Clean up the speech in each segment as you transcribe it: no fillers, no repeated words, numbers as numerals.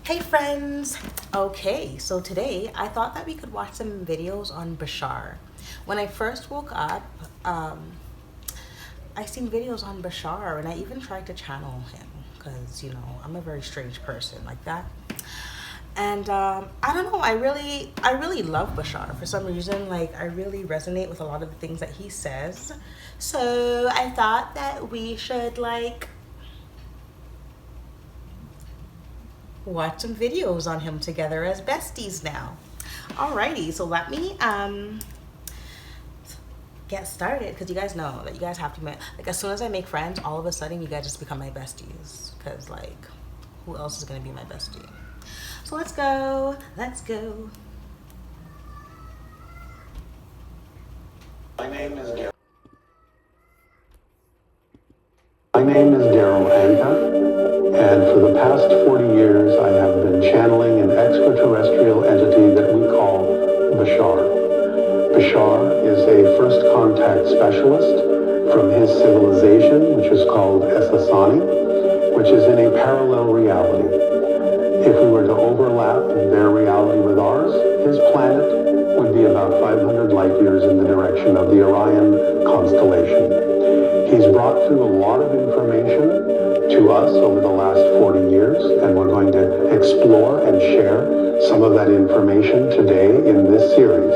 Hey friends! Okay, so today I thought that we could watch some videos on Bashar. When I first woke up, I seen videos on Bashar and I even tried to channel him because, I'm a very strange person like that. And I don't know, I really love Bashar for some reason. Like, I really resonate with a lot of the things that he says. So I thought that we should watch some videos on him together as besties now. Alrighty, so let me get started because you guys know that you guys have to make, as soon as I make friends, all of a sudden you guys just become my besties because who else is gonna be my bestie? So let's go. My name is Daryl Anka, and for the past 40 years I have been channeling an extraterrestrial entity that we call Bashar. Bashar is a first contact specialist from his civilization, which is called Essassani, which is in a parallel reality. If we were to overlap their reality with ours, his planet would be about 500 light years in the direction of the Orion constellation. He's brought through a lot of information to us over the last 40 years, and we're going to explore and share some of that information today in this series.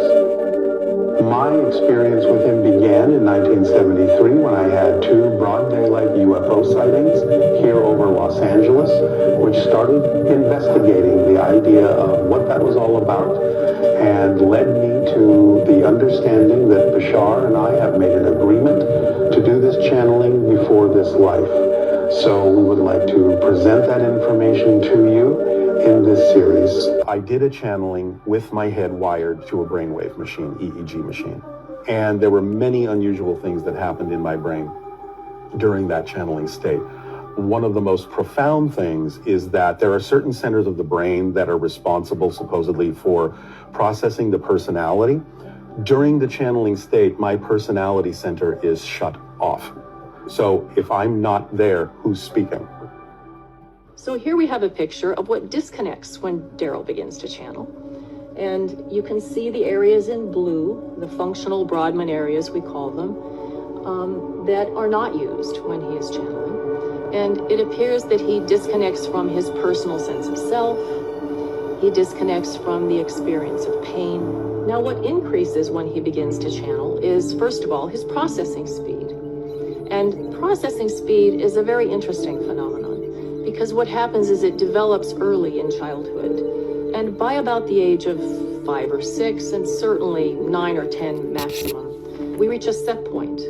My experience with him began in 1973 when I had two broad daylight UFO sightings here over Los Angeles, which started investigating the idea of what that was all about and led me to the understanding that Bashar and I have made an agreement to do this channeling before this life. So we would like to present that information to you in this series. I did a channeling with my head wired to a brainwave machine, EEG machine. And there were many unusual things that happened in my brain during that channeling state. One of the most profound things is that there are certain centers of the brain that are responsible supposedly for processing the personality. During the channeling state, my personality center is shut off. So if I'm not there, who's speaking? So here we have a picture of what disconnects when Daryl begins to channel. And you can see the areas in blue, the functional Brodmann areas, we call them, that are not used when he is channeling. And it appears that he disconnects from his personal sense of self. He disconnects from the experience of pain. Now, what increases when he begins to channel is, first of all, his processing speed. And processing speed is a very interesting phenomenon, because what happens is it develops early in childhood. And by about the age of 5 or 6, and certainly 9 or 10 maximum, we reach a set point.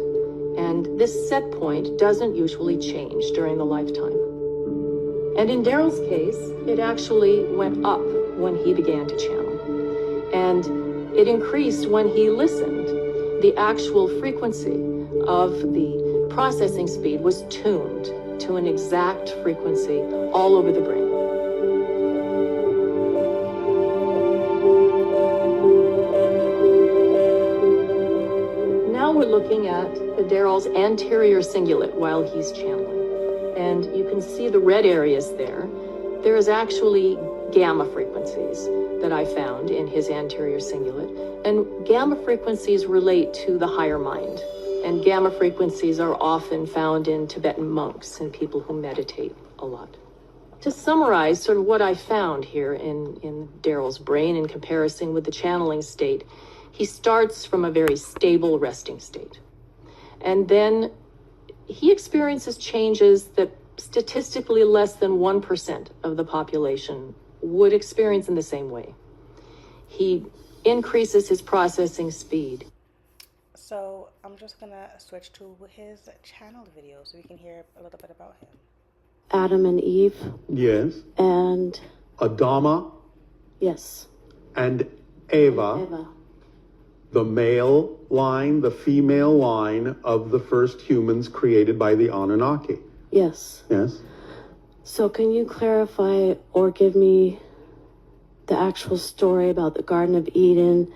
And this set point doesn't usually change during the lifetime. And in Daryl's case, it actually went up when he began to channel. And it increased when he listened. The actual frequency of the processing speed was tuned to an exact frequency all over the brain. Now we're looking at Daryl's anterior cingulate while he's channeling. And you can see the red areas there. There is actually gamma frequencies that I found in his anterior cingulate. And gamma frequencies relate to the higher mind. And gamma frequencies are often found in Tibetan monks and people who meditate a lot. To summarize sort of what I found here in Daryl's brain in comparison with the channeling state, he starts from a very stable resting state. And then he experiences changes that statistically less than 1% of the population would experience in the same way. He increases his processing speed. So I'm just gonna switch to his channeled video so we can hear a little bit about him. Adam and Eve. Yes. And Adama. yes. And Eva. Eva. The male line, the female line of the first humans created by the Anunnaki. Yes. Yes. So can you clarify or give me the actual story about the Garden of Eden,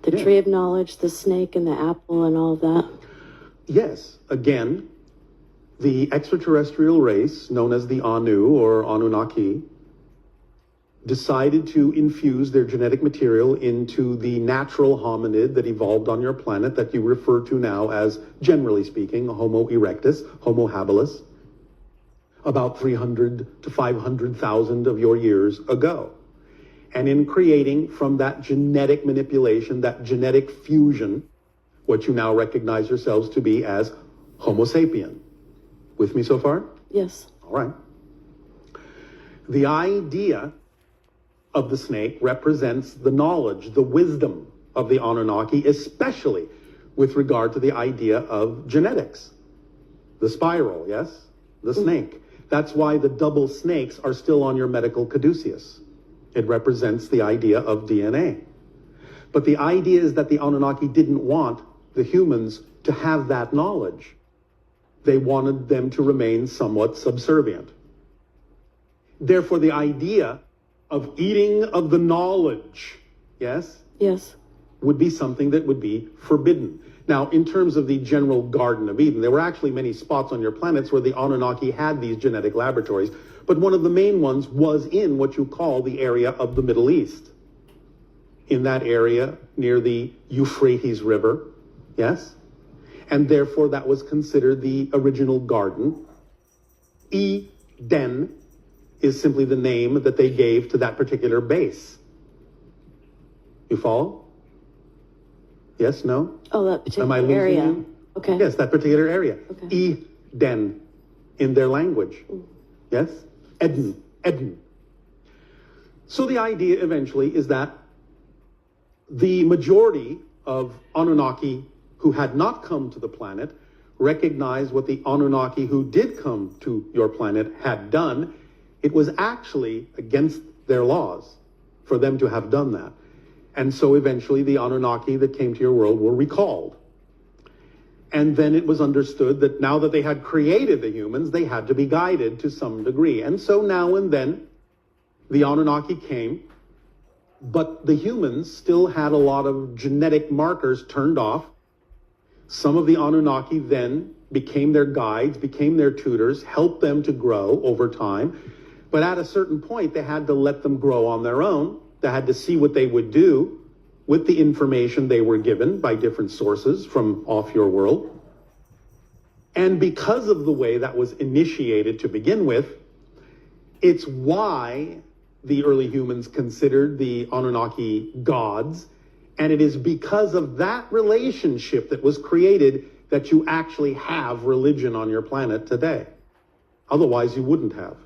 the tree of knowledge, the snake and the apple and all of that? Yes. Again, the extraterrestrial race known as the Anu or Anunnaki decided to infuse their genetic material into the natural hominid that evolved on your planet that you refer to now as, generally speaking, Homo erectus, Homo habilis, about 300 to 500,000 of your years ago. And in creating from that genetic manipulation, that genetic fusion, what you now recognize yourselves to be as Homo sapien. With me so far? Yes. All right. The idea of the snake represents the knowledge, the wisdom of the Anunnaki, especially with regard to the idea of genetics. The spiral, yes? The snake. That's why the double snakes are still on your medical caduceus. It represents the idea of DNA. But the idea is that the Anunnaki didn't want the humans to have that knowledge. They wanted them to remain somewhat subservient. Therefore, the idea of eating of the knowledge, yes? Yes. Would be something that would be forbidden. Now, in terms of the general Garden of Eden, there were actually many spots on your planets where the Anunnaki had these genetic laboratories, but one of the main ones was in what you call the area of the Middle East. In that area near the Euphrates River, yes? And therefore that was considered the original garden. Eden is simply the name that they gave to that particular base. You follow? Yes, no? Oh, that Am I particular losing area. you? Okay. Yes, that particular area. Okay. Eden in their language. Yes? Eden. Eden. So the idea eventually is that the majority of Anunnaki who had not come to the planet recognized what the Anunnaki who did come to your planet had done. It was actually against their laws for them to have done that. And so eventually the Anunnaki that came to your world were recalled. And then it was understood that now that they had created the humans, they had to be guided to some degree. And so now and then the Anunnaki came, but the humans still had a lot of genetic markers turned off. Some of the Anunnaki then became their guides, became their tutors, helped them to grow over time. But at a certain point, they had to let them grow on their own. They had to see what they would do with the information they were given by different sources from off your world. And because of the way that was initiated to begin with, it's why the early humans considered the Anunnaki gods. And it is because of that relationship that was created that you actually have religion on your planet today. Otherwise, you wouldn't have.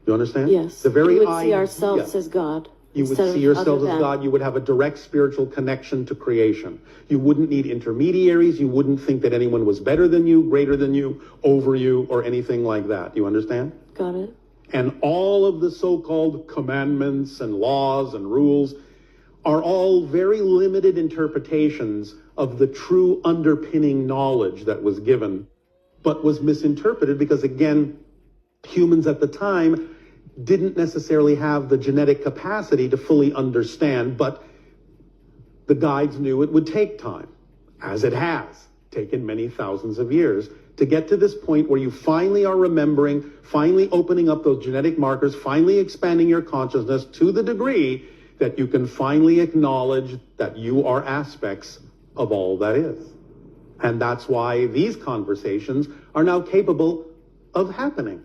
You understand? Yes. The very we would see idea, ourselves as God. you would see yourselves as God. You would have a direct spiritual connection to creation. You wouldn't need intermediaries. You wouldn't think that anyone was better than you, greater than you, over you, or anything like that. You understand? Got it. And all of the so-called commandments and laws and rules are all very limited interpretations of the true underpinning knowledge that was given, but was misinterpreted because, again, humans at the time didn't necessarily have the genetic capacity to fully understand, but the guides knew it would take time, as it has taken many thousands of years, to get to this point where you finally are remembering, finally opening up those genetic markers, finally expanding your consciousness to the degree that you can finally acknowledge that you are aspects of all that is. And that's why these conversations are now capable of happening,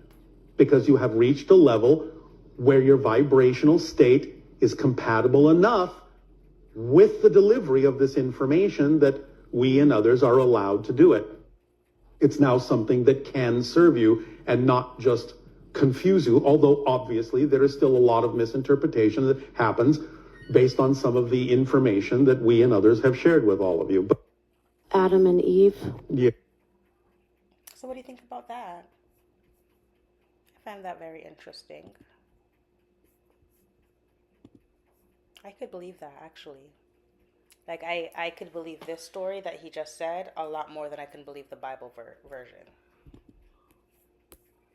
because you have reached a level where your vibrational state is compatible enough with the delivery of this information that we and others are allowed to do it. It's now something that can serve you and not just confuse you, although obviously there is still a lot of misinterpretation that happens based on some of the information that we and others have shared with all of you. But Adam and Eve. yeah. So what do you think about that? I find that very interesting. I could believe that, actually. Like, I could believe this story that he just said a lot more than I can believe the Bible version.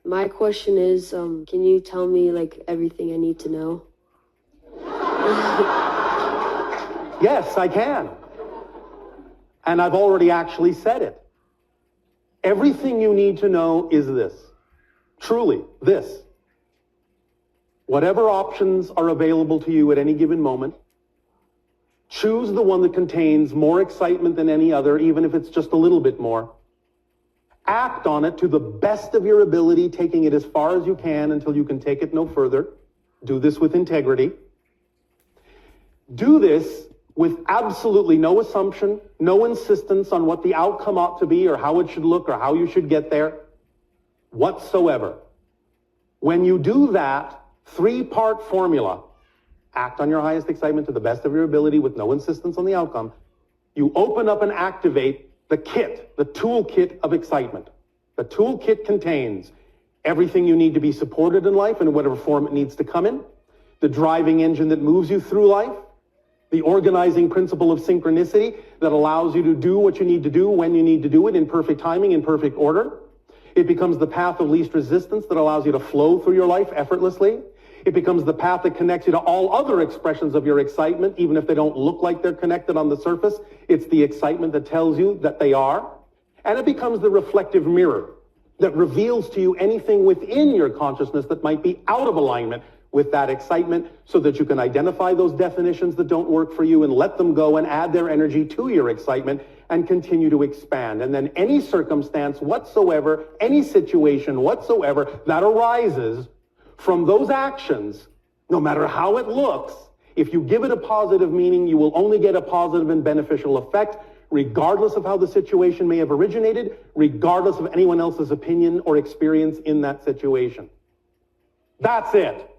My question is, can you tell me, like, everything I need to know? Yes, I can. And I've already actually said it. Everything you need to know is this. Truly, this. Whatever options are available to you at any given moment, choose the one that contains more excitement than any other, even if it's just a little bit more. Act on it to the best of your ability, taking it as far as you can until you can take it no further. Do this with integrity. Do this with absolutely no assumption, no insistence on what the outcome ought to be or how it should look or how you should get there whatsoever. When you do that, 3-part formula, act on your highest excitement to the best of your ability with no insistence on the outcome, you open up and activate the kit, the toolkit of excitement. The toolkit contains everything you need to be supported in life in whatever form it needs to come in, the driving engine that moves you through life, the organizing principle of synchronicity that allows you to do what you need to do when you need to do it in perfect timing, in perfect order. It becomes the path of least resistance that allows you to flow through your life effortlessly. It becomes the path that connects you to all other expressions of your excitement, even if they don't look like they're connected on the surface. It's the excitement that tells you that they are. And it becomes the reflective mirror that reveals to you anything within your consciousness that might be out of alignment with that excitement, so that you can identify those definitions that don't work for you and let them go and add their energy to your excitement and continue to expand. And then any circumstance whatsoever, any situation whatsoever that arises from those actions, no matter how it looks, if you give it a positive meaning, you will only get a positive and beneficial effect, regardless of how the situation may have originated, regardless of anyone else's opinion or experience in that situation. That's it.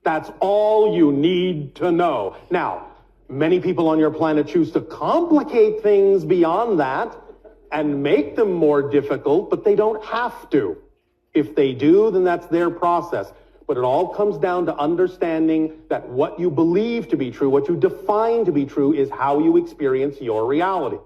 That's all you need to know. Now, many people on your planet choose to complicate things beyond that and make them more difficult, but they don't have to. If they do, then that's their process. But it all comes down to understanding that what you believe to be true, what you define to be true, is how you experience your reality.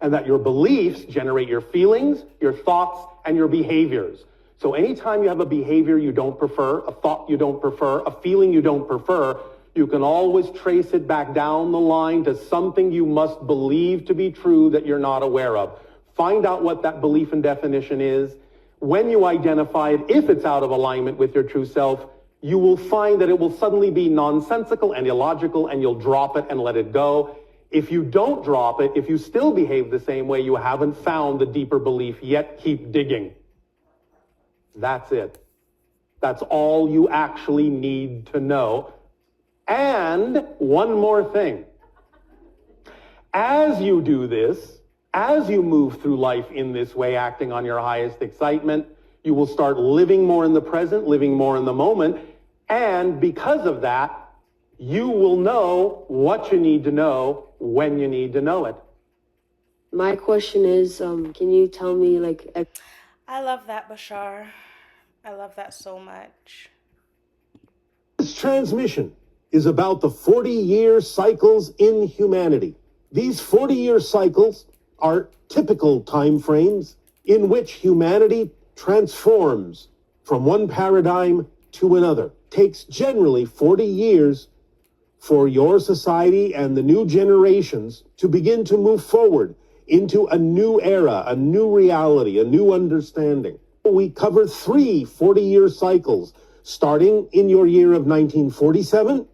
And that your beliefs generate your feelings, your thoughts, and your behaviors. So anytime you have a behavior you don't prefer, a thought you don't prefer, a feeling you don't prefer, you can always trace it back down the line to something you must believe to be true that you're not aware of. Find out what that belief and definition is. When you identify it, if it's out of alignment with your true self, you will find that it will suddenly be nonsensical and illogical, and you'll drop it and let it go. If you don't drop it, if you still behave the same way, you haven't found the deeper belief yet. Keep digging. That's it. That's all you actually need to know. And one more thing. As you do this, as you move through life in this way, acting on your highest excitement, you will start living more in the present, living more in the moment. And because of that, you will know what you need to know when you need to know it. My question is, can you tell me, like... I love that, Bashar. I love that so much. This transmission is about the 40-year cycles in humanity. These 40-year cycles are typical time frames in which humanity transforms from one paradigm to another. It takes generally 40 years for your society and the new generations to begin to move forward into a new era, a new reality, a new understanding. We cover 3 40-year cycles, starting in your year of 1947,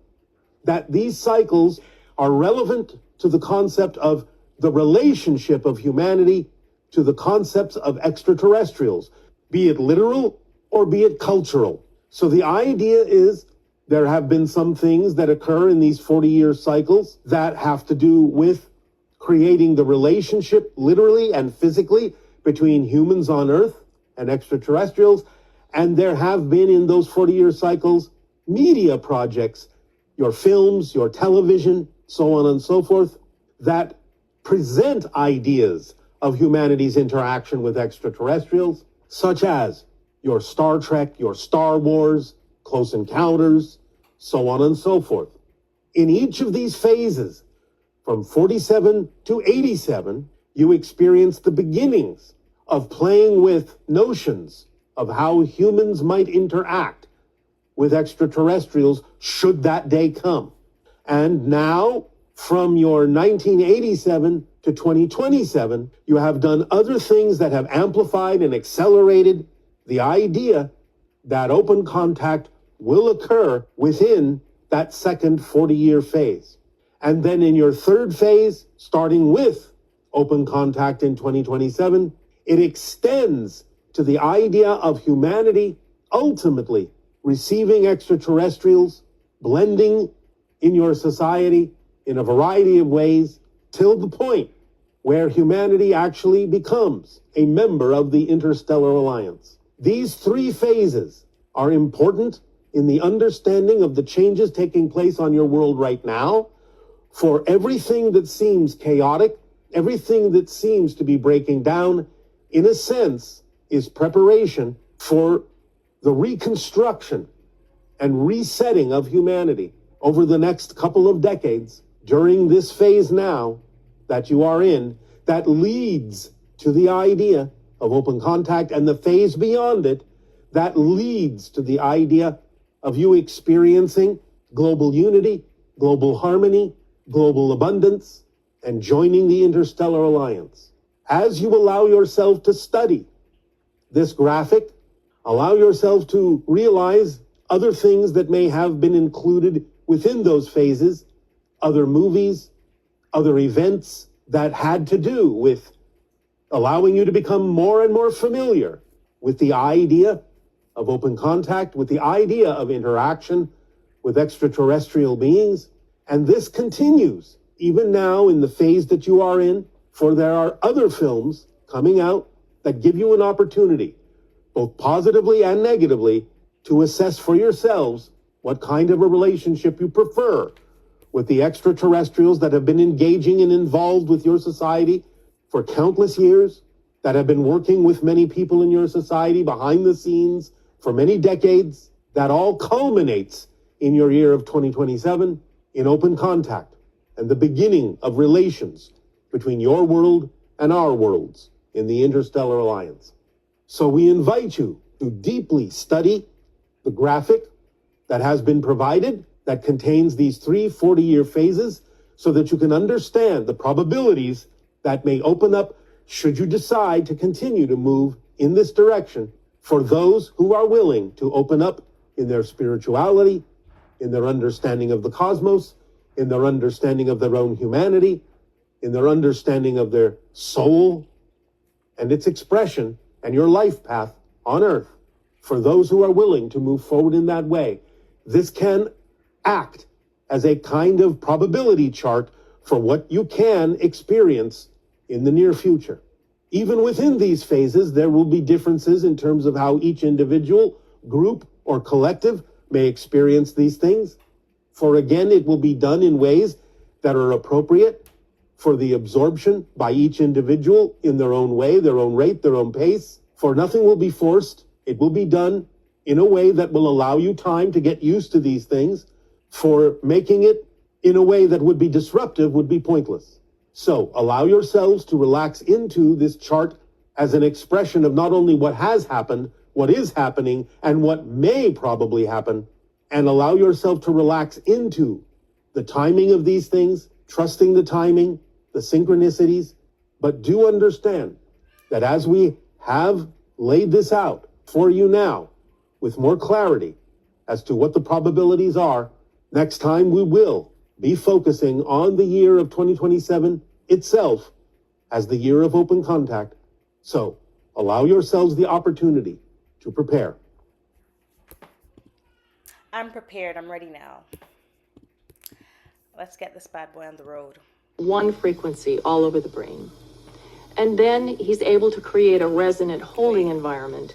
that these cycles are relevant to the concept of the relationship of humanity to the concepts of extraterrestrials, be it literal or be it cultural. So the idea is there have been some things that occur in these 40-year cycles that have to do with creating the relationship literally and physically between humans on Earth and extraterrestrials. And there have been in those 40-year cycles media projects, your films, your television, so on and so forth, that present ideas of humanity's interaction with extraterrestrials, such as your Star Trek, your Star Wars, Close Encounters, so on and so forth. In each of these phases, from 47 to 87, you experience the beginnings of playing with notions of how humans might interact with extraterrestrials should that day come. And now, from your 1987 to 2027, you have done other things that have amplified and accelerated the idea that open contact will occur within that second 40-year phase. And then in your third phase, starting with open contact in 2027, it extends to the idea of humanity ultimately receiving extraterrestrials, blending in your society in a variety of ways, till the point where humanity actually becomes a member of the Interstellar Alliance. These three phases are important in the understanding of the changes taking place on your world right now. For everything that seems chaotic, everything that seems to be breaking down, in a sense, is preparation for the reconstruction and resetting of humanity over the next couple of decades during this phase now that you are in, that leads to the idea of open contact, and the phase beyond it that leads to the idea of you experiencing global unity, global harmony, global abundance, and joining the Interstellar Alliance. As you allow yourself to study this graphic, allow yourself to realize other things that may have been included within those phases, other movies, other events that had to do with allowing you to become more and more familiar with the idea of open contact, with the idea of interaction with extraterrestrial beings. And this continues even now in the phase that you are in, for there are other films coming out that give you an opportunity, both positively and negatively, to assess for yourselves what kind of a relationship you prefer with the extraterrestrials that have been engaging and involved with your society for countless years, that have been working with many people in your society behind the scenes for many decades. That all culminates in your year of 2027 in open contact and the beginning of relations between your world and our worlds in the Interstellar Alliance. So we invite you to deeply study the graphic that has been provided that contains these three 40-year phases, so that you can understand the probabilities that may open up should you decide to continue to move in this direction, for those who are willing to open up in their spirituality, in their understanding of the cosmos, in their understanding of their own humanity, in their understanding of their soul and its expression and your life path on Earth. For those who are willing to move forward in that way, this can act as a kind of probability chart for what you can experience in the near future. Even within these phases, there will be differences in terms of how each individual, group, or collective may experience these things. For again, it will be done in ways that are appropriate for the absorption by each individual in their own way, their own rate, their own pace. For nothing will be forced. It will be done in a way that will allow you time to get used to these things. For making it in a way that would be disruptive would be pointless. So allow yourselves to relax into this chart as an expression of not only what has happened, what is happening, and what may probably happen, and allow yourself to relax into the timing of these things, trusting the timing, the synchronicities. But do understand that as we have laid this out for you now with more clarity as to what the probabilities are, next time we will be focusing on the year of 2027 itself as the year of open contact. So allow yourselves the opportunity to prepare. I'm prepared. I'm ready now. Let's get this bad boy on the road. One frequency all over the brain. And then he's able to create a resonant holding environment.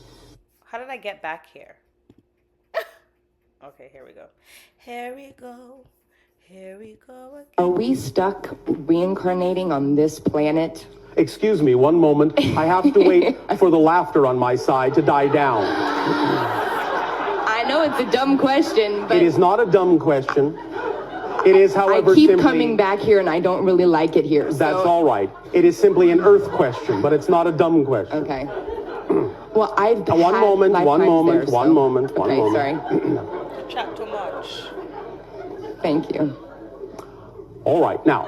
How did I get back here? Okay, here we go. Here we go. Here we go again. Are we stuck reincarnating on this planet? Excuse me, one moment. I have to wait for the laughter on my side to die down. I know it's a dumb question, but It is not a dumb question. It is, however, I keep simply... coming back here and I don't really like it here. That's so... all right. It is simply an Earth question, but it's not a dumb question. Okay. Well, I've had One moment. Sorry. Chat too much. Thank you. All right, now.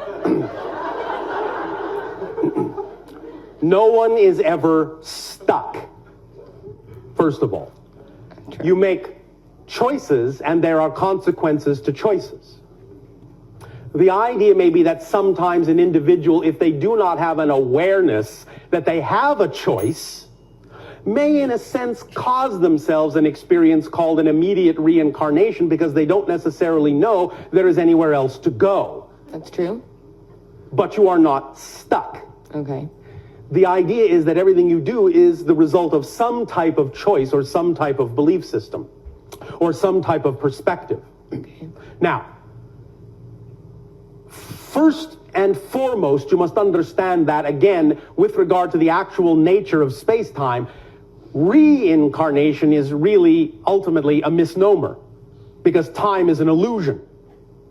No one is ever stuck. First of all, you make choices and there are consequences to choices. The idea may be that sometimes an individual, if they do not have an awareness that they have a choice, may in a sense cause themselves an experience called an immediate reincarnation because they don't necessarily know there is anywhere else to go. That's true. But you are not stuck. Okay. The idea is that everything you do is the result of some type of choice or some type of belief system or some type of perspective. Okay. Now, first and foremost, you must understand that, again, with regard to the actual nature of space-time, reincarnation is really ultimately a misnomer because time is an illusion.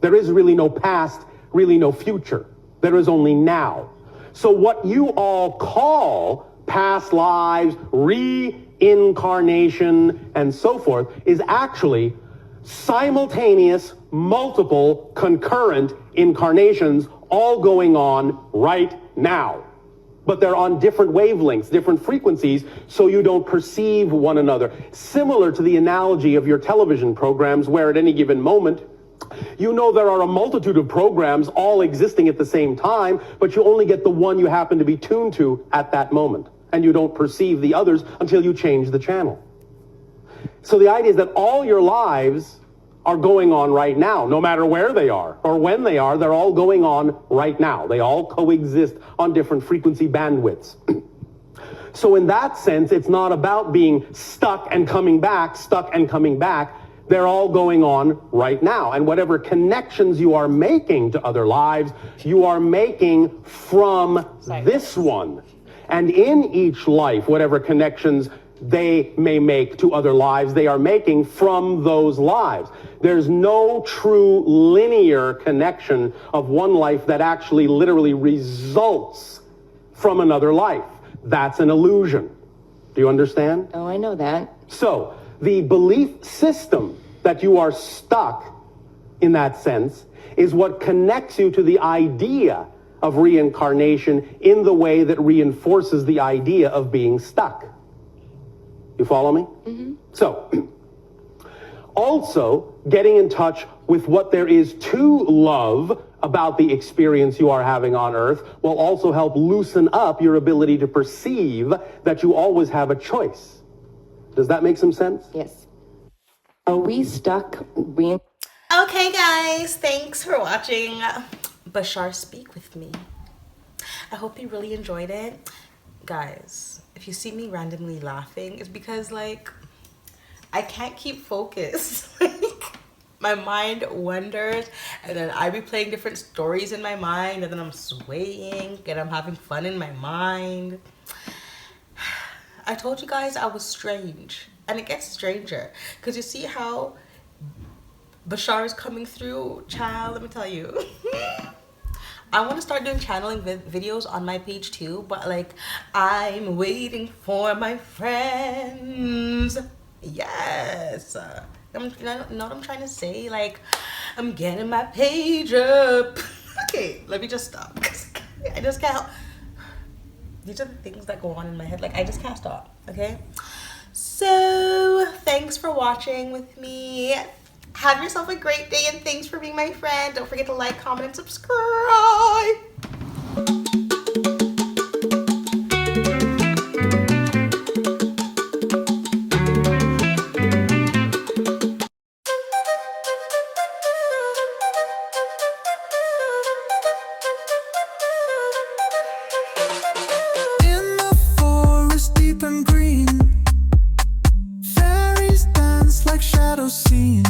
There is really no past, really no future. There is only now. So what you all call past lives, reincarnation, and so forth is actually simultaneous, multiple, concurrent incarnations all going on right now. But they're on different wavelengths, different frequencies, so you don't perceive one another. Similar to the analogy of your television programs where at any given moment, you know there are a multitude of programs all existing at the same time, but you only get the one you happen to be tuned to at that moment. And you don't perceive the others until you change the channel. So the idea is that all your lives are going on right now, no matter where they are or when they are, they're all going on right now. They all coexist on different frequency bandwidths. So in that sense, it's not about being stuck and coming back, stuck and coming back. They're all going on right now. And whatever connections you are making to other lives, you are making from this one. And in each life, whatever connections they may make to other lives, they are making from those lives. There's no true linear connection of one life that actually literally results from another life. That's an illusion. Do you understand? Oh, I know that. So, the belief system that you are stuck in that sense is what connects you to the idea of reincarnation in the way that reinforces the idea of being stuck. You follow me? Mm-hmm. So, also getting in touch with what there is to love about the experience you are having on Earth will also help loosen up your ability to perceive that you always have a choice. Does that make some sense? Yes. Are we stuck Okay, guys, thanks for watching Bashar speak with me. I hope you really enjoyed it. Guys, if you see me randomly laughing, it's because, like, I can't keep focused. Like, my mind wanders, and then I be playing different stories in my mind, and then I'm swaying, and I'm having fun in my mind. I told you guys I was strange, and it gets stranger, because you see how Bashar is coming through, child, let me tell you. I want to start doing channeling videos on my page too, but like, I'm waiting for my friends. Yes. You know what I'm trying to say? Like, I'm getting my page up. Okay, let me just stop. I just can't. These are the things that go on in my head. Like, I just can't stop, okay? So, thanks for watching with me. Have yourself a great day, and thanks for being my friend. Don't forget to like, comment, and subscribe. In the forest deep and green, fairies dance like shadows seen.